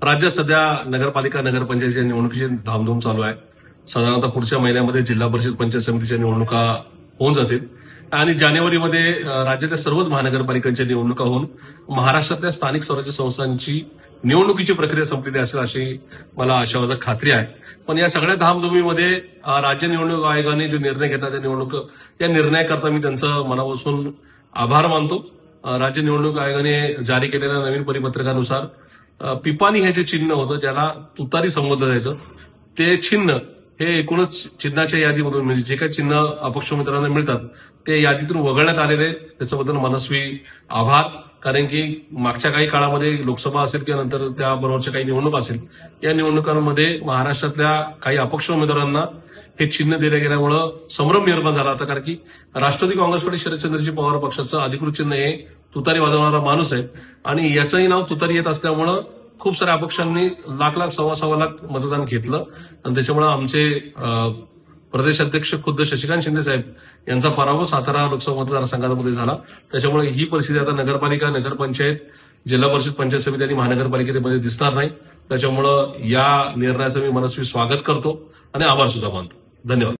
राज्यात सध्या नगरपालिका नगरपंचायतीच्या निवडणुकीची धामधूम चालू आहे. साधारणतः पुढच्या महिन्यामध्ये जिल्हा परिषद पंचायत समितीच्या निवडणुका होऊन जातील आणि जानेवारीमध्ये राज्यातल्या सर्वच महानगरपालिकांच्या निवडणुका होऊन महाराष्ट्रातल्या स्थानिक स्वराज्य संस्थांची निवडणुकीची प्रक्रिया संपलेली असेल अशी मला आशावादाची खात्री आहे. पण या सगळ्या धामधुमीमध्ये राज्य निवडणूक आयोगाने जो निर्णय घेतला त्या निर्णयाकरता मी त्यांचं मनापासून आभार मानतो. राज्य निवडणूक आयोगाने जारी केलेल्या नवीन परिपत्रकानुसार पिपाणी हे जे चिन्ह होतं ज्याला तुतारी संबोधलं जायचं ते चिन्ह हे एकूणच चिन्हाच्या यादीमधून म्हणजे जे काही चिन्ह अपक्ष उमेदवारांना मिळतात ते यादीतून वगळण्यात आलेले त्याच्याबद्दल मनस्वी आभार. कारण की मागच्या काही काळामध्ये लोकसभा असेल किंवा नंतर त्याबरोबरच्या काही निवडणुका असेल या निवडणुकांमध्ये महाराष्ट्रातल्या काही अपक्ष उमेदवारांना हे चिन्ह दिलं गेल्यामुळं संभ्रम निर्माण झाला होता. कारण की राष्ट्रवादी काँग्रेसकडे शरदचंद्रजी पवार पक्षाचं अधिकृत चिन्ह हे तुतारी वाजवणारा माणूस आहे आणि याचंही नाव तुतारी येत असल्यामुळं खूप साऱ्या अपक्षांनी लाख सव्वा लाख मतदान घेतलं आणि त्याच्यामुळे आमचे प्रदेश अध्यक्ष खुद्द शशिकांत शिंदे साहेब यांचा पराभव सातारा लोकसभा मतदारसंघामध्ये झाला. त्याच्यामुळे ही परिस्थिती आता नगरपालिका नगरपंचायत जिल्हा परिषद पंचायत समिती आणि महानगरपालिकेमध्ये दिसणार नाही. त्याच्यामुळे या निर्णयाचं मी मनस्वी स्वागत करतो आणि आभार सुद्धा मानतो. धन्यवाद.